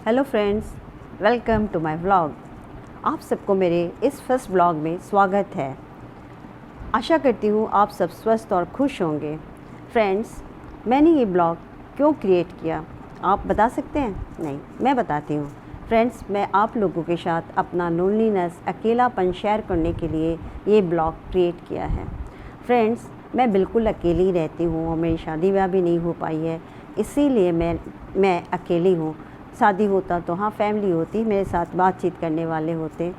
Hello friends, welcome to my vlog. आप सबको मेरे इस फर्स्ट व्लॉग में स्वागत है। आशा करती हूँ आप सब स्वस्थ और खुश होंगे। फ्रेंड्स, मैंने ये ब्लॉग क्यों क्रिएट किया आप बता सकते हैं? नहीं, मैं बताती हूँ। फ्रेंड्स, मैं आप लोगों के साथ अपना लोनलीनेस, अकेलापन शेयर करने के लिए ये ब्लॉग क्रिएट किया है। फ्रेंड्स, मैं बिल्कुल अकेली रहती हूँ और मेरी शादी ब्याह भी नहीं हो पाई है, इसीलिए मैं अकेली हूँ। शादी होता तो हाँ फैमिली होती, मेरे साथ बातचीत करने वाले होते।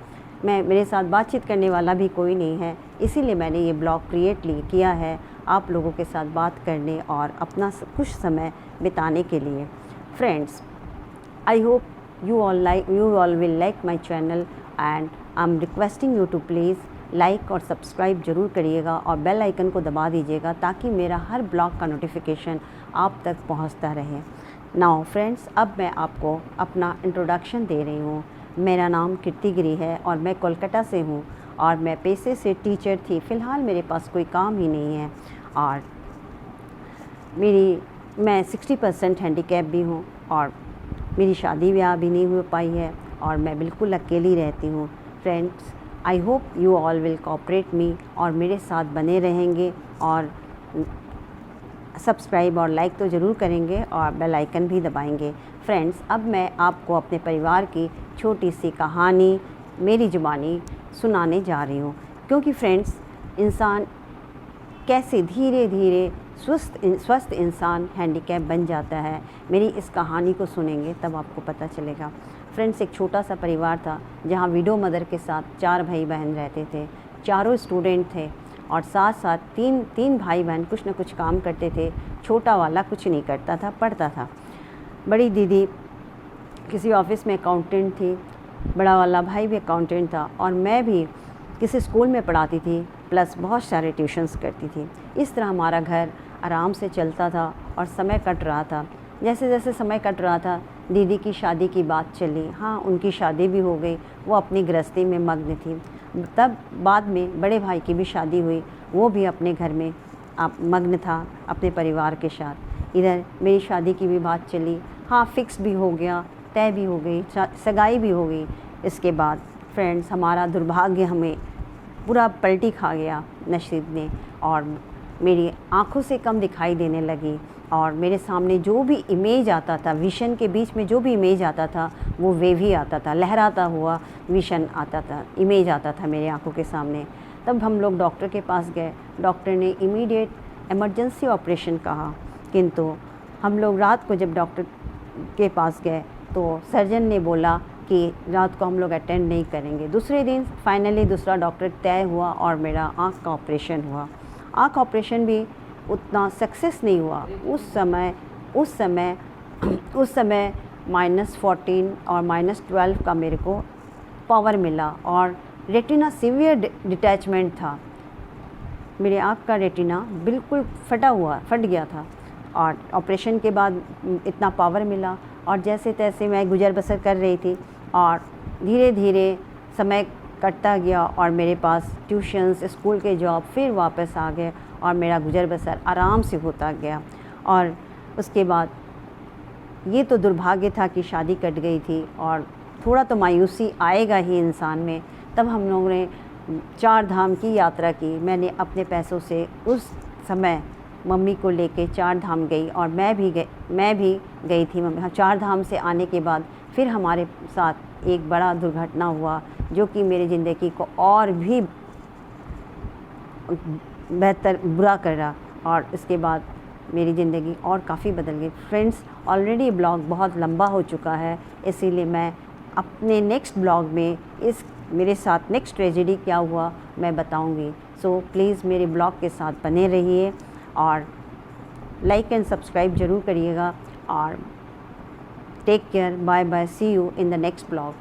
मेरे साथ बातचीत करने वाला भी कोई नहीं है, इसीलिए मैंने ये ब्लॉग क्रिएट किया है आप लोगों के साथ बात करने और अपना कुछ समय बिताने के लिए। Friends, I hope you all will like my channel and I'm requesting you to please like और सब्सक्राइब ज़रूर करिएगा और बेल आइकन को दबा दीजिएगा ताकि मेरा हर ब्लॉग का नोटिफिकेशन आप तक पहुंचता रहे। नाउ फ्रेंड्स, अब मैं आपको अपना इंट्रोडक्शन दे रही हूँ। मेरा नाम कीर्ति गिरी है और मैं कोलकाता से हूँ और मैं पेशे से टीचर थी। फ़िलहाल मेरे पास कोई काम ही नहीं है और मैं 60% हैंडीकैप भी हूँ और मेरी शादी ब्याह भी नहीं हो पाई है और मैं बिल्कुल अकेली रहती हूँ। Friends, I hope you all will cooperate me और मेरे साथ बने रहेंगे और सब्सक्राइब और लाइक तो ज़रूर करेंगे और बेल आइकन भी दबाएंगे। फ्रेंड्स, अब मैं आपको अपने परिवार की छोटी सी कहानी मेरी ज़ुबानी सुनाने जा रही हूँ, क्योंकि फ्रेंड्स, इंसान कैसे धीरे धीरे स्वस्थ इंसान हैंडीकैप बन जाता है, मेरी इस कहानी को सुनेंगे तब आपको पता चलेगा। फ्रेंड्स, एक छोटा सा परिवार था जहाँ विडो मदर के साथ 4 भाई बहन रहते थे। चारों स्टूडेंट थे और साथ साथ तीन भाई बहन कुछ न कुछ काम करते थे। छोटा वाला कुछ नहीं करता था, पढ़ता था। बड़ी दीदी किसी ऑफिस में अकाउंटेंट थी, बड़ा वाला भाई भी अकाउंटेंट था और मैं भी किसी स्कूल में पढ़ाती थी, प्लस बहुत सारे ट्यूशन्स करती थी। इस तरह हमारा घर आराम से चलता था और समय कट रहा था। जैसे जैसे समय कट रहा था, दीदी की शादी की बात चली। हाँ, उनकी शादी भी हो गई, वो अपनी गृहस्थी में मग्न थी। तब बाद में बड़े भाई की भी शादी हुई, वो भी अपने घर में मग्न था अपने परिवार के साथ। इधर मेरी शादी की भी बात चली। हाँ, फिक्स भी हो गया, तय भी हो गई, सगाई भी हो गई। इसके बाद फ्रेंड्स, हमारा दुर्भाग्य हमें पूरा पलटी खा गया नसीब ने और मेरी आँखों से कम दिखाई देने लगी और मेरे सामने जो भी इमेज आता था, विशन के बीच में जो भी इमेज आता था वो वेव ही आता था, लहराता हुआ विशन आता था, इमेज आता था मेरे आँखों के सामने। तब हम लोग डॉक्टर के पास गए। डॉक्टर ने इमीडिएट इमरजेंसी ऑपरेशन कहा, किंतु हम लोग रात को जब डॉक्टर के पास गए तो सर्जन ने बोला कि रात को हम लोग अटेंड नहीं करेंगे। दूसरे दिन फाइनली दूसरा डॉक्टर तय हुआ और मेरा आँख का ऑपरेशन हुआ। आँख ऑपरेशन भी उतना सक्सेस नहीं हुआ। उस समय -14 और -12 का मेरे को पावर मिला और रेटिना सीवियर डिटैचमेंट था। मेरे आँख का रेटिना बिल्कुल फट गया था और ऑपरेशन के बाद इतना पावर मिला और जैसे तैसे मैं गुजर बसर कर रही थी और धीरे धीरे समय कटता गया और मेरे पास ट्यूशन्स, स्कूल के जॉब फिर वापस आ गए और मेरा गुजर बसर आराम से होता गया। और उसके बाद ये तो दुर्भाग्य था कि शादी कट गई थी और थोड़ा तो मायूसी आएगा ही इंसान में। तब हम लोगों ने 4 धाम की यात्रा की। मैंने अपने पैसों से उस समय मम्मी को लेके 4 धाम गई और मैं भी गई थी मम्मी। 4 धाम से आने के बाद फिर हमारे साथ एक बड़ा दुर्घटना हुआ जो कि मेरी ज़िंदगी को और भी बुरा कर रहा और इसके बाद मेरी ज़िंदगी और काफ़ी बदल गई। फ्रेंड्स, ऑलरेडी ब्लॉग बहुत लंबा हो चुका है, इसीलिए मैं अपने नेक्स्ट ब्लॉग में मेरे साथ नेक्स्ट ट्रेजेडी क्या हुआ मैं बताऊंगी। सो प्लीज़ मेरे ब्लॉग के साथ बने रहिए और लाइक एंड सब्सक्राइब ज़रूर करिएगा और take care, bye bye, see you in the next blog.